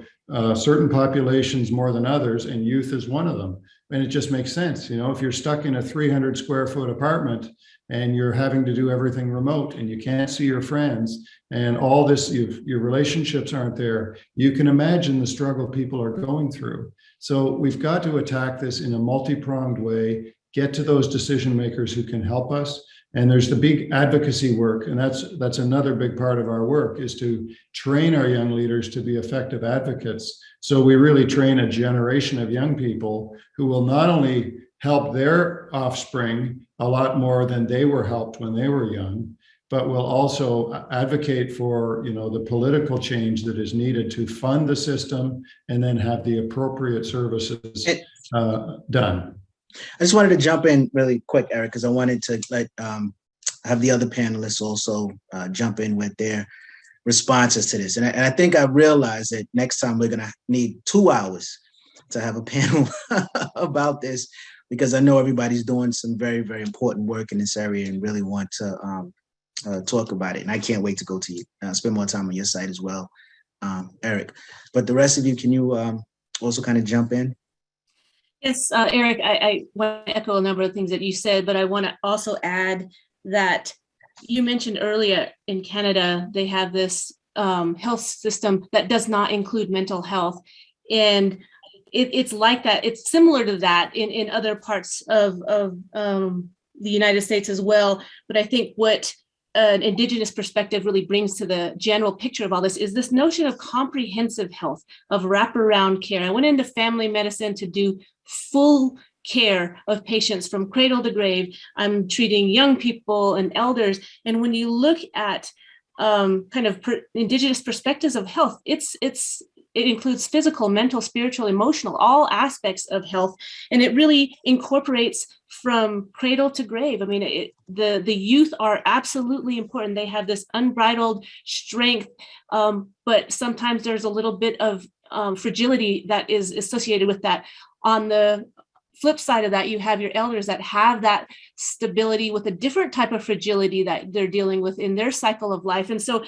Speaker 2: certain populations more than others, and youth is one of them. And it just makes sense. If you're stuck in a 300 square foot apartment and you're having to do everything remote and you can't see your friends and all this, your relationships aren't there, you can imagine the struggle people are going through. So we've got to attack this in a multi-pronged way, get to those decision makers who can help us. And there's the big advocacy work. And that's another big part of our work, is to train our young leaders to be effective advocates. So we really train a generation of young people who will not only help their offspring a lot more than they were helped when they were young, but will also advocate for, the political change that is needed to fund the system and then have the appropriate services done.
Speaker 1: I just wanted to jump in really quick, Eric, because I wanted to have the other panelists also jump in with their responses to this. And I think I realized that next time we're going to need 2 hours to have a panel about this, because I know everybody's doing some very, very important work in this area and really want to talk about it. And I can't wait to go to you, spend more time on your site as well, Eric. But the rest of you, can you also kind of jump in?
Speaker 3: Yes, Eric, I want to echo a number of things that you said, but I want to also add that you mentioned earlier in Canada, they have this health system that does not include mental health. And it's like that. It's similar to that in other parts of the United States as well. But I think what an Indigenous perspective really brings to the general picture of all this is this notion of comprehensive health, of wraparound care. I went into family medicine to do full care of patients from cradle to grave. I'm treating young people and elders. And when you look at Indigenous perspectives of health, it includes physical, mental, spiritual, emotional, all aspects of health. And it really incorporates from cradle to grave. I mean, the youth are absolutely important. They have this unbridled strength, but sometimes there's a little bit of fragility that is associated with that. On the flip side of that, you have your elders that have that stability with a different type of fragility that they're dealing with in their cycle of life. And so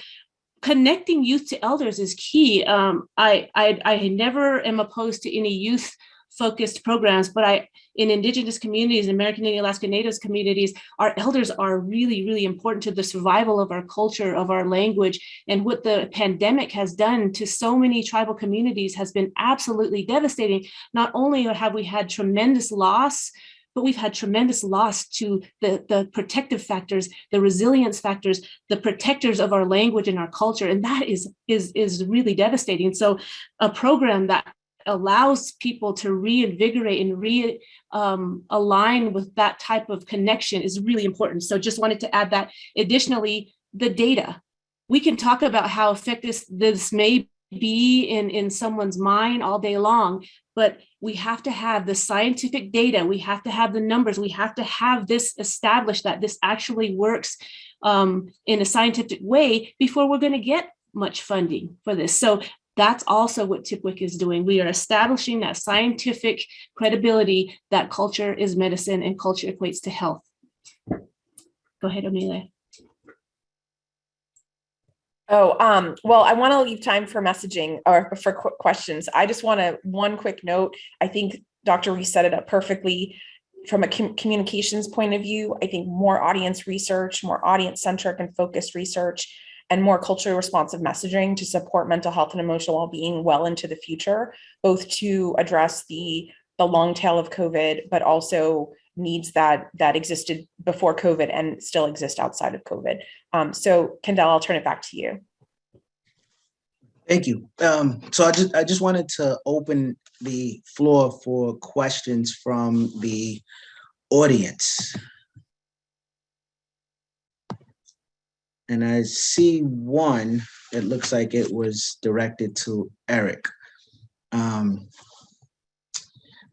Speaker 3: connecting youth to elders is key. I never am opposed to any youth focused programs, but in Indigenous communities, American Indian Alaska Natives communities, our elders are really, really important to the survival of our culture, of our language. And what the pandemic has done to so many tribal communities has been absolutely devastating. Not only have we had tremendous loss, but we've had tremendous loss to the protective factors, the resilience factors, the protectors of our language and our culture. And that is really devastating. So a program that allows people to reinvigorate and align with that type of connection is really important. So just wanted to add that. Additionally, the data. We can talk about how effective this may be in someone's mind all day long, but we have to have the scientific data. We have to have the numbers. We have to have this established that this actually works in a scientific way before we're going to get much funding for this. So that's also what TIPWIC is doing. We are establishing that scientific credibility that culture is medicine and culture equates to health. Go ahead, Amelia.
Speaker 4: Well, I want to leave time for messaging or for questions. I just want one quick note. I think Dr. Reese set it up perfectly. From a communications point of view, I think more audience research, more audience-centric and focused research, and more culturally responsive messaging to support mental health and emotional well-being well into the future, both to address the long tail of COVID, but also needs that existed before COVID and still exist outside of COVID. So Kendall, I'll turn it back to you.
Speaker 1: Thank you. So I just wanted to open the floor for questions from the audience. And I see one, it looks like it was directed to Eric.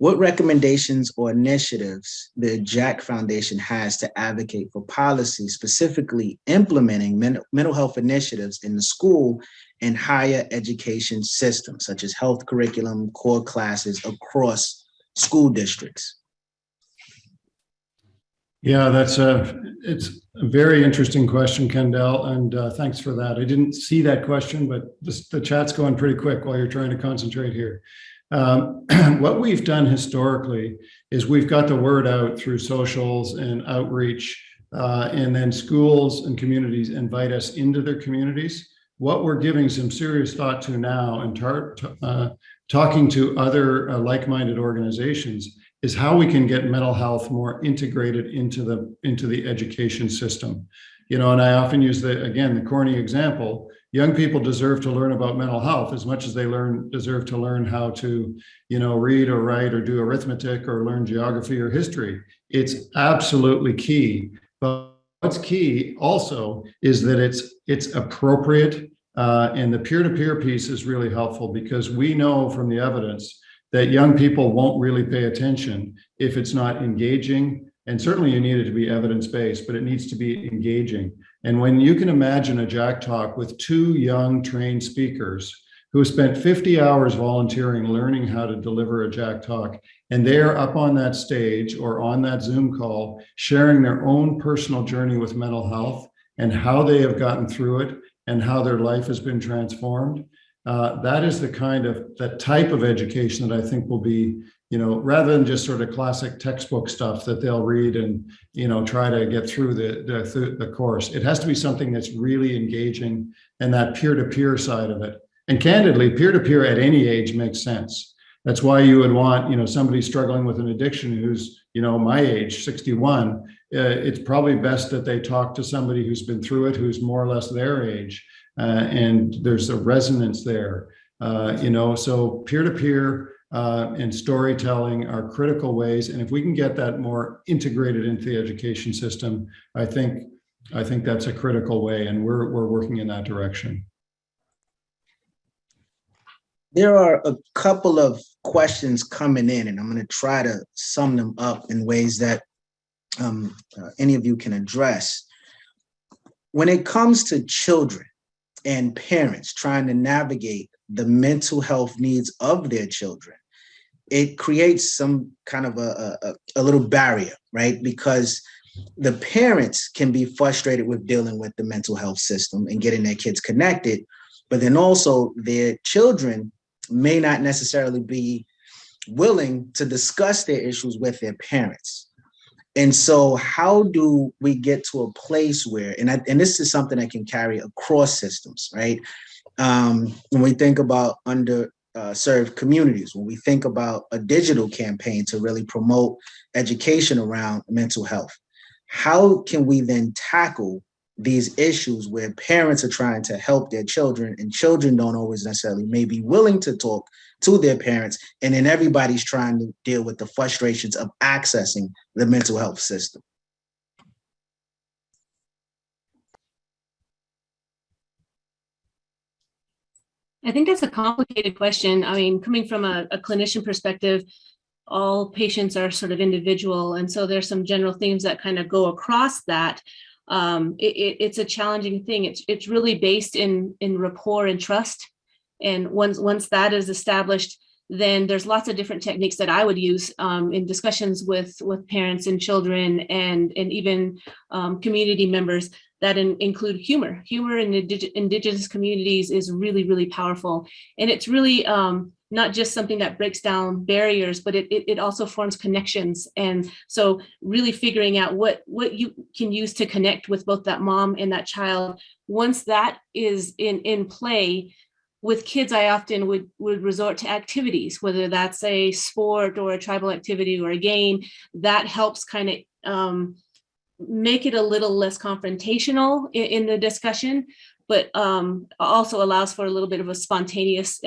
Speaker 1: What recommendations or initiatives the Jack Foundation has to advocate for policy, specifically implementing mental health initiatives in the school and higher education systems, such as health curriculum, core classes across school districts?
Speaker 2: Yeah, that's a it's a very interesting question, Kendall, and thanks for that. I didn't see that question, but the chat's going pretty quick while you're trying to concentrate here. What we've done historically is we've got the word out through socials and outreach, and then schools and communities invite us into their communities. What we're giving some serious thought to now and talking to other like-minded organizations is how we can get mental health more integrated into the education system. And I often use the corny example. Young people deserve to learn about mental health as much as they deserve to learn how to, read or write or do arithmetic or learn geography or history. It's absolutely key. But what's key also is that it's appropriate, and the peer-to-peer piece is really helpful because we know from the evidence that young people won't really pay attention if it's not engaging. And certainly you need it to be evidence-based, but it needs to be engaging. And when you can imagine a Jack Talk with 2 young trained speakers who spent 50 hours volunteering, learning how to deliver a Jack Talk, and they're up on that stage or on that Zoom call, sharing their own personal journey with mental health and how they have gotten through it and how their life has been transformed. That is that type of education that I think will be, rather than just sort of classic textbook stuff that they'll read and, try to get through the course. It has to be something that's really engaging, and that peer-to-peer side of it. And candidly, peer-to-peer at any age makes sense. That's why you would want, somebody struggling with an addiction who's, my age, 61. It's probably best that they talk to somebody who's been through it, who's more or less their age. And there's a resonance there, so peer-to-peer and storytelling are critical ways. And if we can get that more integrated into the education system, I think that's a critical way, and we're working in that direction.
Speaker 1: There are a couple of questions coming in, and I'm going to try to sum them up in ways that any of you can address. When it comes to children and parents trying to navigate the mental health needs of their children, it creates some kind of a little barrier, right? Because the parents can be frustrated with dealing with the mental health system and getting their kids connected, but then also their children may not necessarily be willing to discuss their issues with their parents. And so how do we get to a place where, and this is something that can carry across systems, right? When we think about underserved communities, when we think about a digital campaign to really promote education around mental health, how can we then tackle these issues where parents are trying to help their children and children don't always necessarily may be willing to talk to their parents, and then everybody's trying to deal with the frustrations of accessing the mental health system?
Speaker 3: I think that's a complicated question. I mean, coming from a clinician perspective, all patients are sort of individual. And so there's some general themes that kind of go across that. It's a challenging thing. It's really based in rapport and trust. And once that is established, then there's lots of different techniques that I would use in discussions with parents and children and even community members that include humor. Humor in Indigenous communities is really, really powerful. And it's really not just something that breaks down barriers, but it also forms connections. And so really figuring out what you can use to connect with both that mom and that child. Once that is in play, with kids, I often would resort to activities, whether that's a sport or a tribal activity or a game that helps kind of make it a little less confrontational in the discussion, but also allows for a little bit of a spontaneous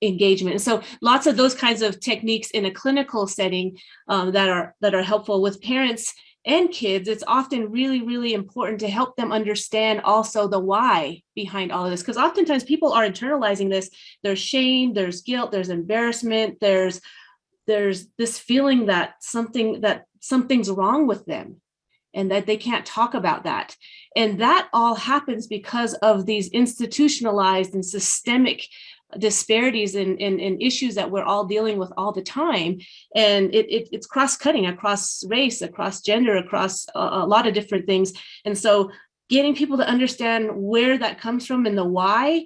Speaker 3: engagement. And so lots of those kinds of techniques in a clinical setting that are helpful with parents and kids. It's often really, really important to help them understand also the why behind all of this, because oftentimes people are internalizing this. There's shame, there's guilt, there's embarrassment, there's this feeling that something's wrong with them and that they can't talk about that. And that all happens because of these institutionalized and systemic disparities and issues that we're all dealing with all the time. And it's cross-cutting across race, across gender, across a lot of different things. And so getting people to understand where that comes from and the why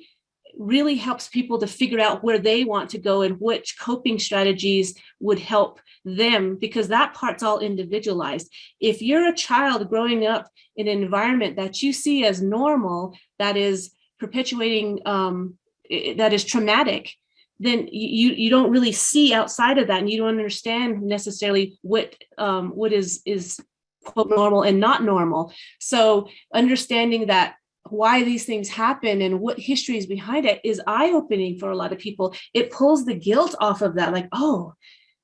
Speaker 3: really helps people to figure out where they want to go and which coping strategies would help them, because that part's all individualized. If you're a child growing up in an environment that you see as normal, that is perpetuating, that is traumatic, then you don't really see outside of that, and you don't understand necessarily what is quote normal and not normal. So understanding that why these things happen and what history is behind it is eye-opening for a lot of people. It pulls the guilt off of that, like, oh,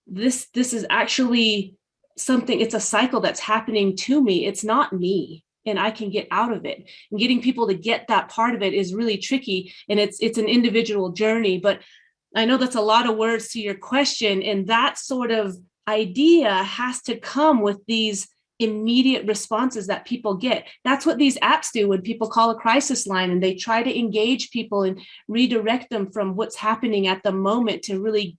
Speaker 3: this is actually something, it's a cycle that's happening to me. It's not me, and I can get out of it. And getting people to get that part of it is really tricky, and it's an individual journey. But I know that's a lot of words to your question, and that sort of idea has to come with these immediate responses that people get. That's what these apps do when people call a crisis line, and they try to engage people and redirect them from what's happening at the moment to really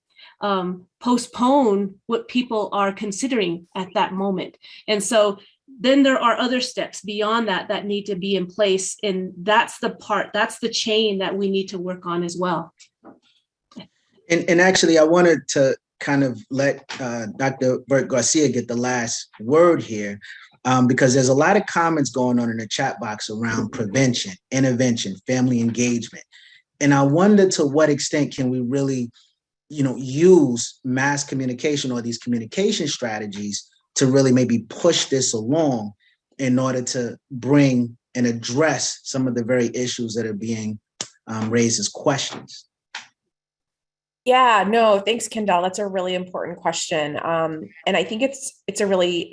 Speaker 3: postpone what people are considering at that moment. And so then there are other steps beyond that need to be in place. And that's the chain that we need to work on as well.
Speaker 1: And actually, I wanted to kind of let Dr. Burke Garcia get the last word here, because there's a lot of comments going on in the chat box around prevention, intervention, family engagement. And I wonder to what extent can we really, use mass communication or these communication strategies to really maybe push this along in order to bring and address some of the very issues that are being raised as questions.
Speaker 4: Yeah, no, thanks, Kendall. That's a really important question. And I think it's a really,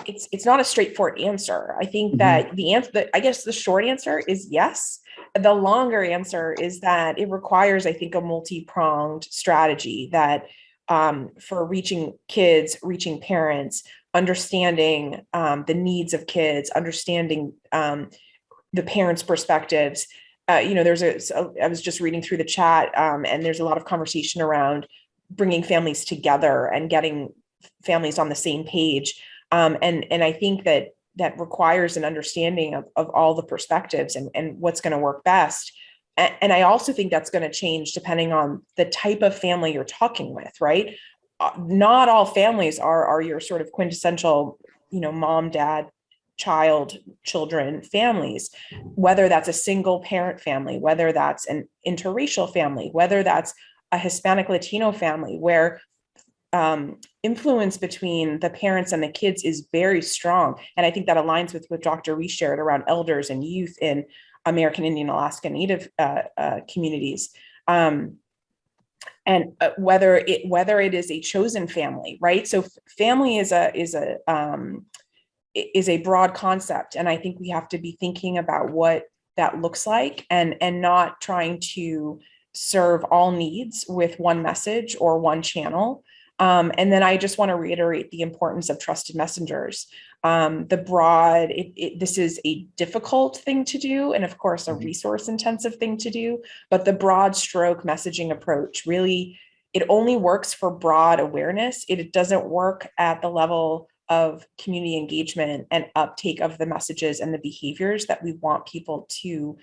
Speaker 4: it's not a straightforward answer. I think that the answer, I guess the short answer is yes. The longer answer is that it requires, I think, a multi-pronged strategy that for reaching kids, reaching parents, understanding the needs of kids, understanding the parents' perspectives. I was just reading through the chat, and there's a lot of conversation around bringing families together and getting families on the same page. And I think that requires an understanding of all the perspectives and what's going to work best. And I also think that's going to change depending on the type of family you're talking with, right? Not all families are your sort of quintessential, mom, dad, child, children families, whether that's a single parent family, whether that's an interracial family, whether that's a Hispanic Latino family where influence between the parents and the kids is very strong. And I think that aligns with what Dr. Reese shared around elders and youth in American Indian, Alaska Native communities. And whether it is a chosen family, right? So family is a broad concept. And I think we have to be thinking about what that looks like and not trying to serve all needs with one message or one channel. And then I just want to reiterate the importance of trusted messengers. This is a difficult thing to do, and of course, a resource intensive thing to do, but the broad stroke messaging approach really, it only works for broad awareness. It doesn't work at the level of community engagement and uptake of the messages and the behaviors that we want people to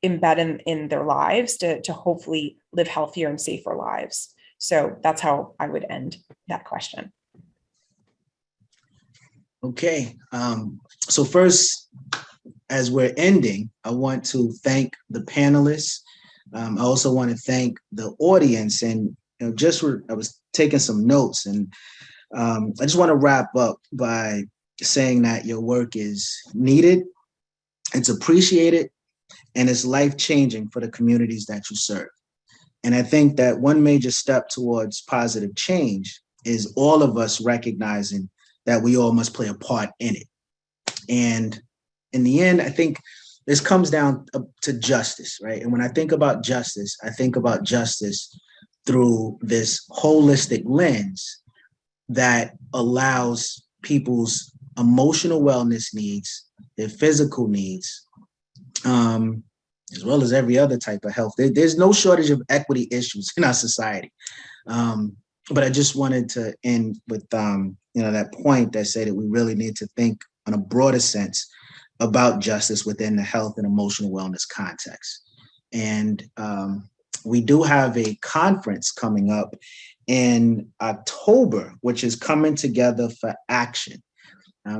Speaker 4: embed in their lives to hopefully live healthier and safer lives. So that's how I would end that question.
Speaker 1: Okay. So first, as we're ending, I want to thank the panelists. I also want to thank the audience. And I was taking some notes, and I just want to wrap up by saying that your work is needed, it's appreciated, and it's life-changing for the communities that you serve. And I think that one major step towards positive change is all of us recognizing that we all must play a part in it. And in the end, I think this comes down to justice, right? And when I think about justice through this holistic lens that allows people's emotional wellness needs, their physical needs, as well as every other type of health. There's no shortage of equity issues in our society. But I just wanted to end with that point that said that we really need to think on a broader sense about justice within the health and emotional wellness context. And we do have a conference coming up in October, which is Coming Together for Action.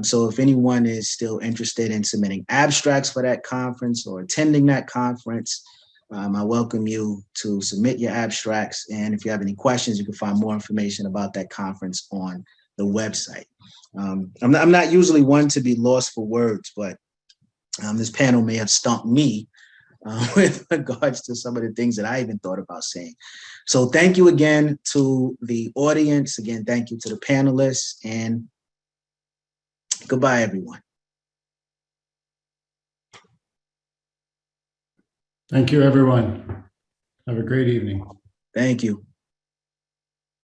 Speaker 1: So if anyone is still interested in submitting abstracts for that conference or attending that conference, I welcome you to submit your abstracts. And if you have any questions, you can find more information about that conference on the website. I'm not usually one to be lost for words, but this panel may have stumped me with regards to some of the things that I even thought about saying. So thank you again to the audience. Again, thank you to the panelists, and goodbye, everyone.
Speaker 2: Thank you, everyone. Have a great evening.
Speaker 1: Thank you.